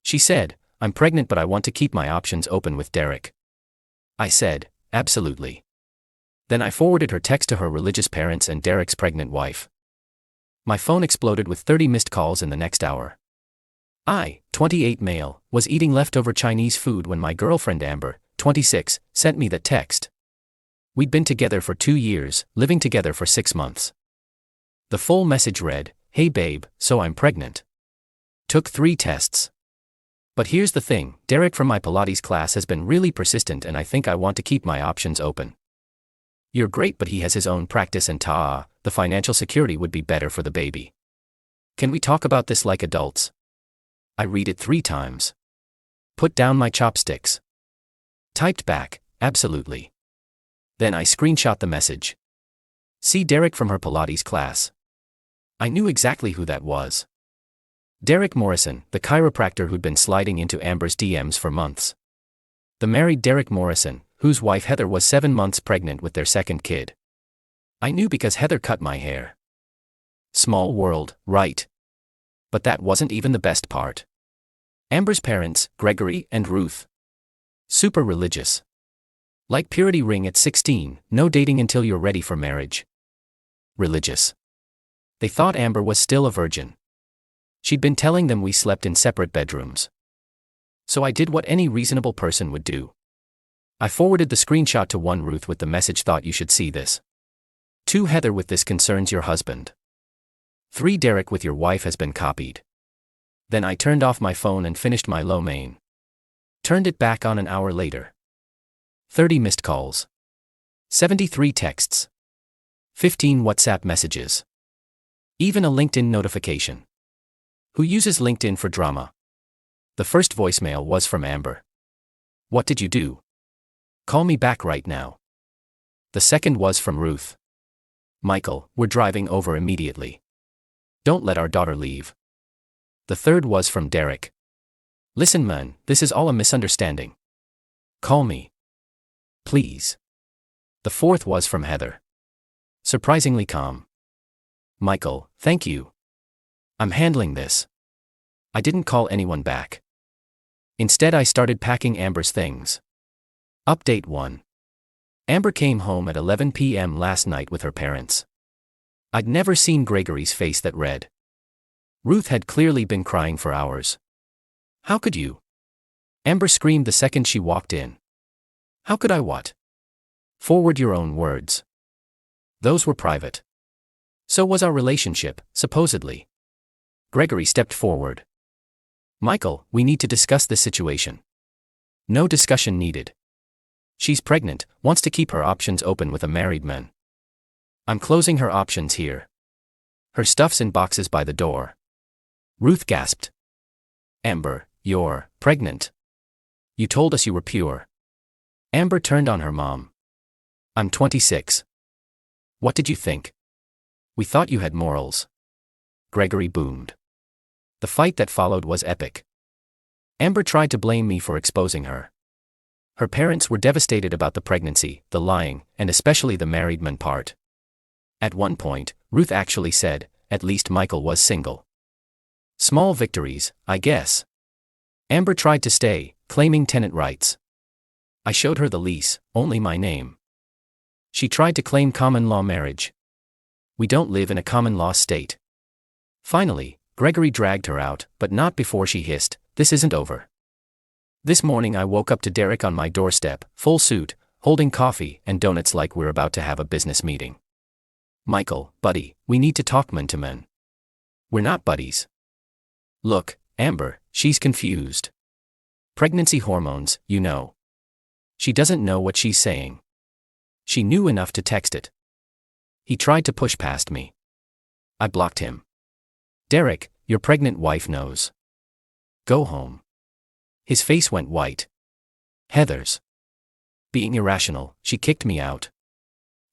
She said, "I'm pregnant but I want to keep my options open with Derek." I said, "Absolutely." Then I forwarded her text to her religious parents and Derek's pregnant wife. My phone exploded with 30 missed calls in the next hour. I, 28 male, was eating leftover Chinese food when my girlfriend Amber, 26, sent me that text. We'd been together for 2 years, living together for 6 months. The full message read, "Hey babe, so I'm pregnant. Took 3 tests. But here's the thing, Derek from my Pilates class has been really persistent and I think I want to keep my options open. You're great but he has his own practice and the financial security would be better for the baby. Can we talk about this like adults?" I read it 3 times. Put down my chopsticks. Typed back, "Absolutely." Then I screenshot the message. See Derek from her Pilates class. I knew exactly who that was. Derek Morrison, the chiropractor who'd been sliding into Amber's DMs for months. The married Derek Morrison, whose wife Heather was 7 months pregnant with their second kid. I knew because Heather cut my hair. Small world, right? But that wasn't even the best part. Amber's parents, Gregory and Ruth. Super religious. Like purity ring at 16, no dating until you're ready for marriage. Religious. They thought Amber was still a virgin. She'd been telling them we slept in separate bedrooms. So I did what any reasonable person would do. I forwarded the screenshot to 1 Ruth with the message, "Thought you should see this." 2 Heather with "This concerns your husband." 3 Derek with "Your wife has been copied." Then I turned off my phone and finished my lo mein. Turned it back on an hour later. 30 missed calls. 73 texts. 15 WhatsApp messages. Even a LinkedIn notification. Who uses LinkedIn for drama? The first voicemail was from Amber. "What did you do? Call me back right now." The second was from Ruth. "Michael, we're driving over immediately. Don't let our daughter leave." The third was from Derek. "Listen man, this is all a misunderstanding. Call me. Please." The fourth was from Heather. Surprisingly calm. "Michael, thank you. I'm handling this." I didn't call anyone back. Instead I started packing Amber's things. Update 1. Amber came home at 11 p.m. last night with her parents. I'd never seen Gregory's face that red. Ruth had clearly been crying for hours. "How could you?" Amber screamed the second she walked in. "How could I what?" "Forward your own words. Those were private." "So was our relationship, supposedly." Gregory stepped forward. "Michael, we need to discuss this situation." "No discussion needed. She's pregnant, wants to keep her options open with a married man. I'm closing her options here. Her stuff's in boxes by the door." Ruth gasped. "Amber, you're pregnant. You told us you were pure." Amber turned on her mom. "I'm 26. What did you think? We thought you had morals." Gregory boomed. The fight that followed was epic. Amber tried to blame me for exposing her. Her parents were devastated about the pregnancy, the lying, and especially the married man part. At one point, Ruth actually said, "At least Michael was single." Small victories, I guess. Amber tried to stay, claiming tenant rights. I showed her the lease, only my name. She tried to claim common law marriage. We don't live in a common law state. Finally, Gregory dragged her out, but not before she hissed, "This isn't over." This morning I woke up to Derek on my doorstep, full suit, holding coffee and donuts like we're about to have a business meeting. "Michael, buddy, we need to talk man to man." "We're not buddies." "Look, Amber, she's confused. Pregnancy hormones, you know. She doesn't know what she's saying. She knew enough to text it." He tried to push past me. I blocked him. "Derek, your pregnant wife knows. Go home." His face went white. "Heather's being irrational, she kicked me out."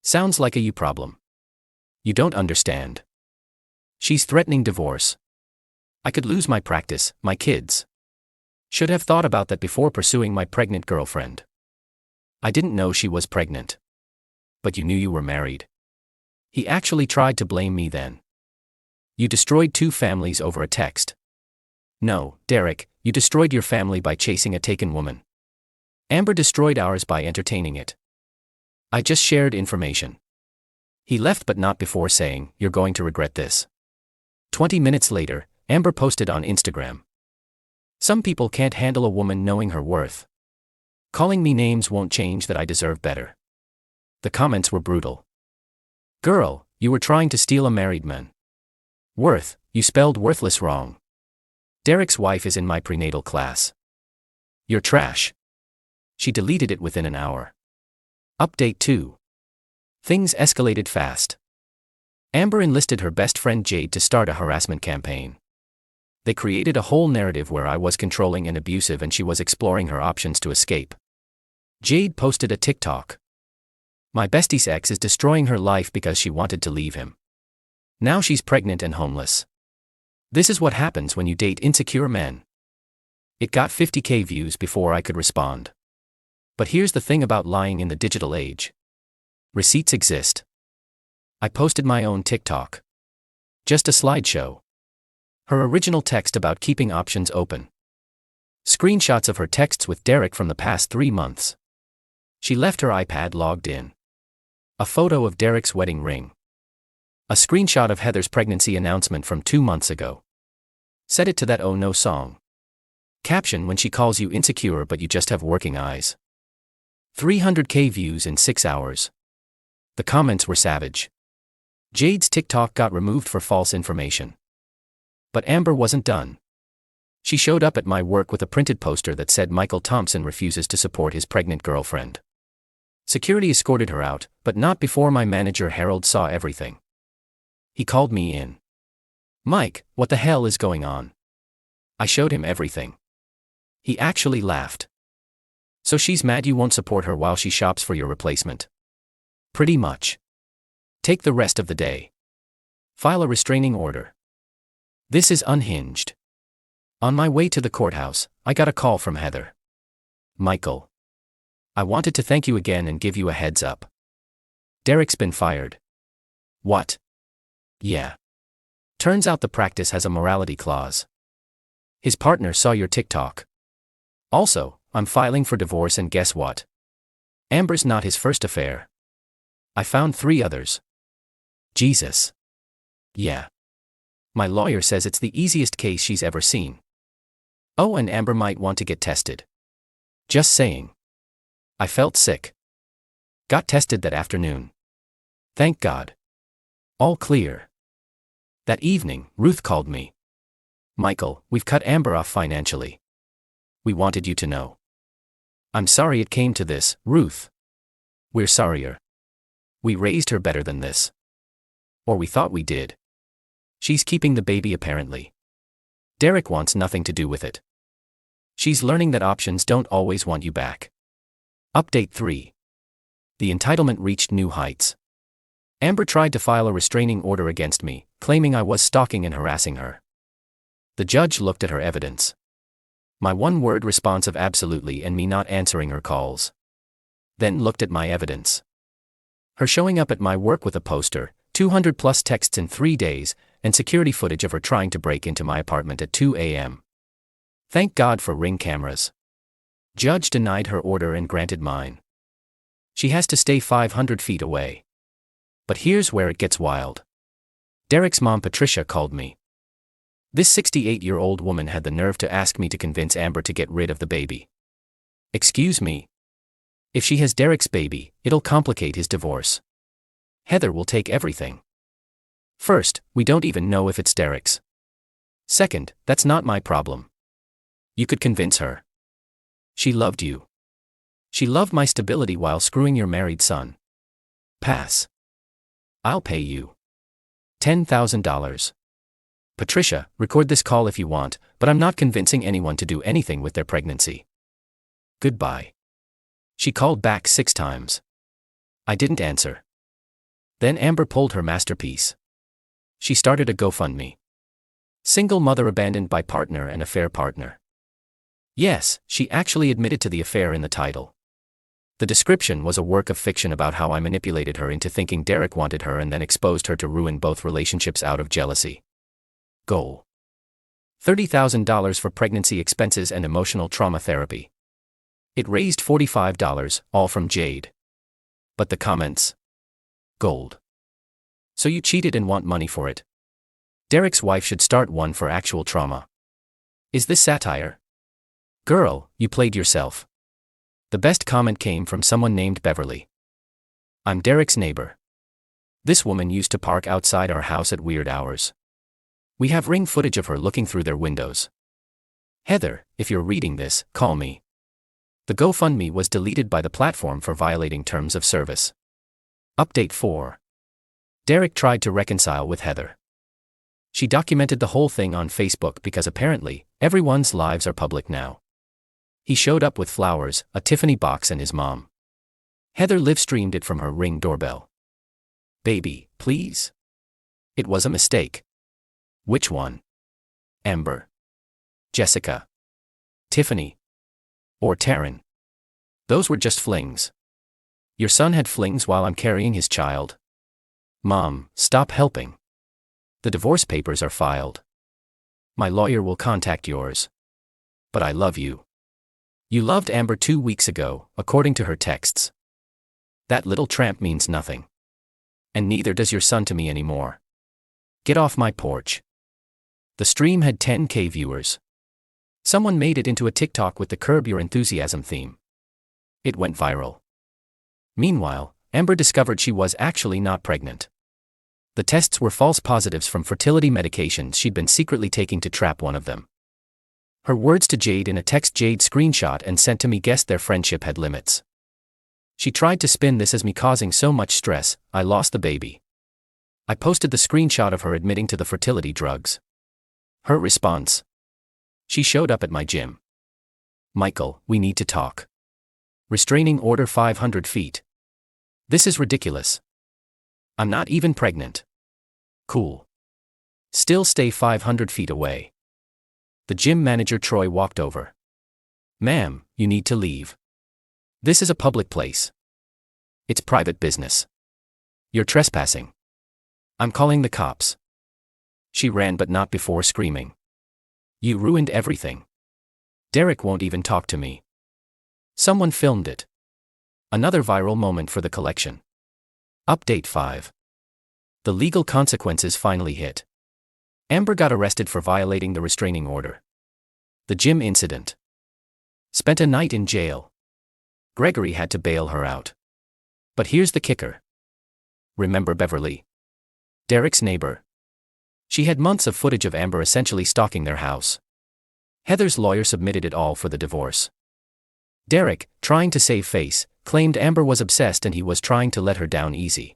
"Sounds like a you problem. You don't understand. She's threatening divorce. I could lose my practice, my kids. Should have thought about that before pursuing my pregnant girlfriend." "I didn't know she was pregnant." "But you knew you were married." He actually tried to blame me then. "You destroyed 2 families over a text." No, Derek, you destroyed your family by chasing a taken woman. Amber destroyed ours by entertaining it. I just shared information. He left but not before saying, you're going to regret this. 20 minutes later, Amber posted on Instagram. Some people can't handle a woman knowing her worth. Calling me names won't change that I deserve better. The comments were brutal. Girl, you were trying to steal a married man. Worth, you spelled worthless wrong. Derek's wife is in my prenatal class. You're trash. She deleted it within an hour. Update 2. Things escalated fast. Amber enlisted her best friend Jade to start a harassment campaign. They created a whole narrative where I was controlling and abusive and she was exploring her options to escape. Jade posted a TikTok. My bestie's ex is destroying her life because she wanted to leave him. Now she's pregnant and homeless. This is what happens when you date insecure men. It got 50,000 views before I could respond. But here's the thing about lying in the digital age. Receipts exist. I posted my own TikTok. Just a slideshow. Her original text about keeping options open. Screenshots of her texts with Derek from the past 3 months. She left her iPad logged in. A photo of Derek's wedding ring. A screenshot of Heather's pregnancy announcement from 2 months ago. Set it to that oh no song. Caption when she calls you insecure but you just have working eyes. 300,000 views in 6 hours. The comments were savage. Jade's TikTok got removed for false information. But Amber wasn't done. She showed up at my work with a printed poster that said Michael Thompson refuses to support his pregnant girlfriend. Security escorted her out, but not before my manager Harold saw everything. He called me in. Mike, what the hell is going on? I showed him everything. He actually laughed. So she's mad you won't support her while she shops for your replacement. Pretty much. Take the rest of the day. File a restraining order. This is unhinged. On my way to the courthouse, I got a call from Heather. Michael. I wanted to thank you again and give you a heads up. Derek's been fired. What? Yeah. Turns out the practice has a morality clause. His partner saw your TikTok. Also, I'm filing for divorce and guess what? Amber's not his first affair. I found 3 others. Jesus. Yeah. My lawyer says it's the easiest case she's ever seen. Oh, and Amber might want to get tested. Just saying. I felt sick. Got tested that afternoon. Thank God. All clear. That evening, Ruth called me. Michael, we've cut Amber off financially. We wanted you to know. I'm sorry it came to this, Ruth. We're sorrier. We raised her better than this. Or we thought we did. She's keeping the baby apparently. Derek wants nothing to do with it. She's learning that options don't always want you back. Update 3. The entitlement reached new heights. Amber tried to file a restraining order against me, claiming I was stalking and harassing her. The judge looked at her evidence. My one-word response of absolutely and me not answering her calls. Then looked at my evidence. Her showing up at my work with a poster, 200 plus texts in 3 days, and security footage of her trying to break into my apartment at 2 a.m. Thank God for Ring cameras. Judge denied her order and granted mine. She has to stay 500 feet away. But here's where it gets wild. Derek's mom Patricia called me. This 68-year-old woman had the nerve to ask me to convince Amber to get rid of the baby. Excuse me. If she has Derek's baby, it'll complicate his divorce. Heather will take everything. First, we don't even know if it's Derek's. Second, that's not my problem. You could convince her. She loved you. She loved my stability while screwing your married son. Pass. I'll pay you $10,000. Patricia, record this call if you want, but I'm not convincing anyone to do anything with their pregnancy. Goodbye. She called back 6 times. I didn't answer. Then Amber pulled her masterpiece. She started a GoFundMe. Single mother abandoned by partner and affair partner. Yes, she actually admitted to the affair in the title. The description was a work of fiction about how I manipulated her into thinking Derek wanted her and then exposed her to ruin both relationships out of jealousy. Goal. $30,000 for pregnancy expenses and emotional trauma therapy. It raised $45, all from Jade. But the comments? Gold. So you cheated and want money for it? Derek's wife should start one for actual trauma. Is this satire? Girl, you played yourself. The best comment came from someone named Beverly. I'm Derek's neighbor. This woman used to park outside our house at weird hours. We have ring footage of her looking through their windows. Heather, if you're reading this, call me. The GoFundMe was deleted by the platform for violating terms of service. Update 4. Derek tried to reconcile with Heather. She documented the whole thing on Facebook because apparently, everyone's lives are public now. He showed up with flowers, a Tiffany box and his mom. Heather live-streamed it from her Ring doorbell. Baby, please? It was a mistake. Which one? Amber? Jessica? Tiffany? Or Taryn? Those were just flings. Your son had flings while I'm carrying his child. Mom, stop helping. The divorce papers are filed. My lawyer will contact yours. But I love you. You loved Amber 2 weeks ago, according to her texts. That little tramp means nothing. And neither does your son to me anymore. Get off my porch. The stream had 10,000 viewers. Someone made it into a TikTok with the Curb Your Enthusiasm theme. It went viral. Meanwhile, Amber discovered she was actually not pregnant. The tests were false positives from fertility medications she'd been secretly taking to trap one of them. Her words to Jade in a text Jade screenshot and sent to me guessed their friendship had limits. She tried to spin this as me causing so much stress, I lost the baby. I posted the screenshot of her admitting to the fertility drugs. Her response? She showed up at my gym. Michael, we need to talk. Restraining order 500 feet. This is ridiculous. I'm not even pregnant. Cool. Still stay 500 feet away. The gym manager Troy walked over. Ma'am, you need to leave. This is a public place. It's private business. You're trespassing. I'm calling the cops. She ran but not before screaming. You ruined everything. Derek won't even talk to me. Someone filmed it. Another viral moment for the collection. Update 5. The legal consequences finally hit. Amber got arrested for violating the restraining order. The gym incident. Spent a night in jail. Gregory had to bail her out. But here's the kicker. Remember Beverly? Derek's neighbor. She had months of footage of Amber essentially stalking their house. Heather's lawyer submitted it all for the divorce. Derek, trying to save face, claimed Amber was obsessed and he was trying to let her down easy.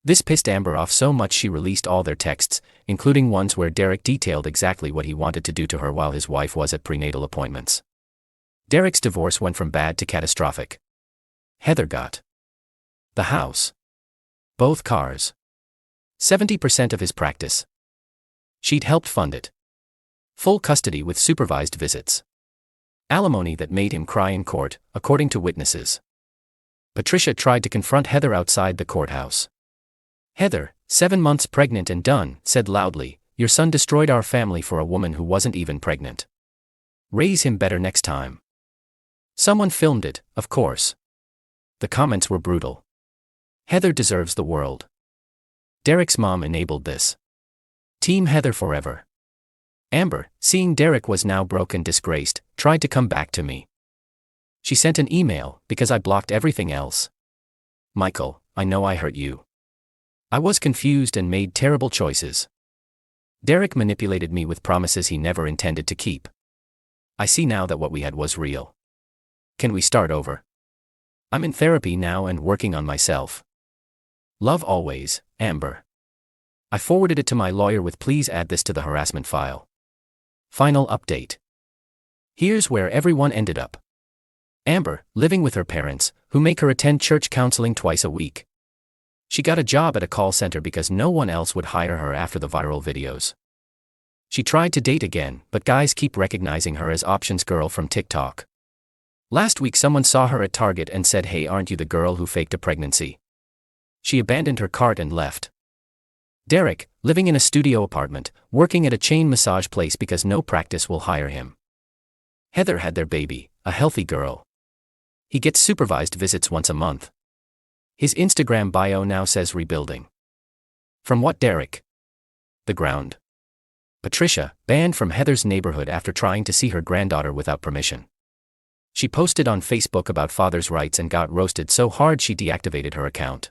This pissed Amber off so much she released all their texts, including ones where Derek detailed exactly what he wanted to do to her while his wife was at prenatal appointments. Derek's divorce went from bad to catastrophic. Heather got the house, both cars, 70% of his practice. She'd helped fund it. Full custody with supervised visits. Alimony that made him cry in court, according to witnesses. Patricia tried to confront Heather outside the courthouse. Heather, 7 months pregnant and done, said loudly, "Your son destroyed our family for a woman who wasn't even pregnant. Raise him better next time." Someone filmed it, of course. The comments were brutal. Heather deserves the world. Derek's mom enabled this. Team Heather forever. Amber, seeing Derek was now broke and disgraced, tried to come back to me. She sent an email, because I blocked everything else. Michael, I know I hurt you. I was confused and made terrible choices. Derek manipulated me with promises he never intended to keep. I see now that what we had was real. Can we start over? I'm in therapy now and working on myself. Love always, Amber. I forwarded it to my lawyer with please add this to the harassment file. Final update. Here's where everyone ended up. Amber, living with her parents, who make her attend church counseling twice a week. She got a job at a call center because no one else would hire her after the viral videos. She tried to date again, but guys keep recognizing her as Options Girl from TikTok. Last week someone saw her at Target and said, "Hey, aren't you the girl who faked a pregnancy?" She abandoned her cart and left. Derek, living in a studio apartment, working at a chain massage place because no practice will hire him. Heather had their baby, a healthy girl. He gets supervised visits once a month. His Instagram bio now says rebuilding. From what Derek? The ground. Patricia, banned from Heather's neighborhood after trying to see her granddaughter without permission. She posted on Facebook about father's rights and got roasted so hard she deactivated her account.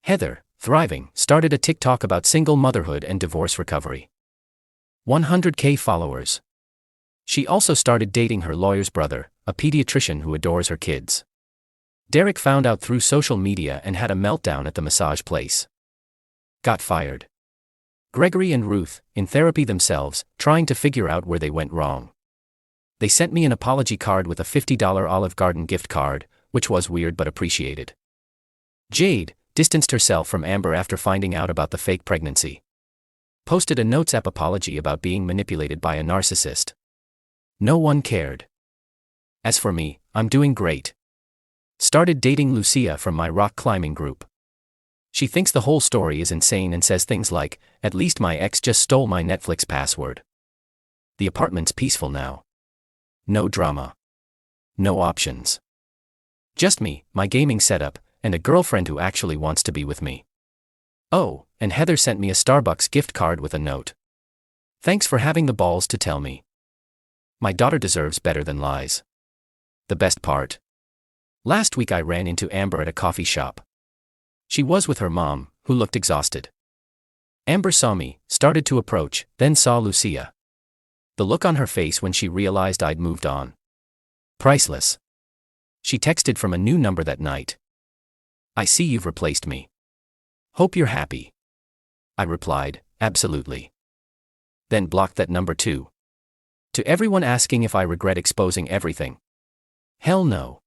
Heather, thriving, started a TikTok about single motherhood and divorce recovery. 100K followers. She also started dating her lawyer's brother, a pediatrician who adores her kids. Derek found out through social media and had a meltdown at the massage place. Got fired. Gregory and Ruth, in therapy themselves, trying to figure out where they went wrong. They sent me an apology card with a $50 Olive Garden gift card, which was weird but appreciated. Jade distanced herself from Amber after finding out about the fake pregnancy. Posted a Notes app apology about being manipulated by a narcissist. No one cared. As for me, I'm doing great. Started dating Lucia from my rock climbing group. She thinks the whole story is insane and says things like, "At least my ex just stole my Netflix password." The apartment's peaceful now. No drama. No options. Just me, my gaming setup, and a girlfriend who actually wants to be with me. Oh, and Heather sent me a Starbucks gift card with a note. Thanks for having the balls to tell me. My daughter deserves better than lies. The best part. Last week I ran into Amber at a coffee shop. She was with her mom, who looked exhausted. Amber saw me, started to approach, then saw Lucia. The look on her face when she realized I'd moved on. Priceless. She texted from a new number that night. "I see you've replaced me. Hope you're happy." I replied, "Absolutely." Then blocked that number too. To everyone asking if I regret exposing everything. Hell no.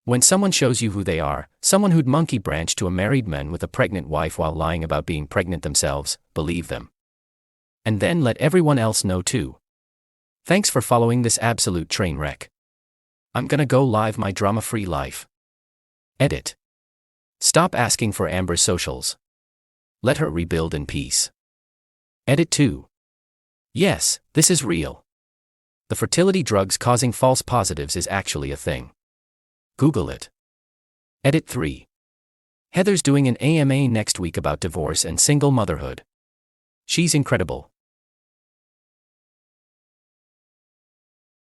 When someone shows you who they are, someone who'd monkey branch to a married man with a pregnant wife while lying about being pregnant themselves, believe them. And then let everyone else know too. Thanks for following this absolute train wreck. I'm gonna go live my drama-free life. Edit. Stop asking for Amber's socials. Let her rebuild in peace. Edit 2. Yes, this is real. The fertility drugs causing false positives is actually a thing. Google it. Edit 3. Heather's doing an AMA next week about divorce and single motherhood. She's incredible.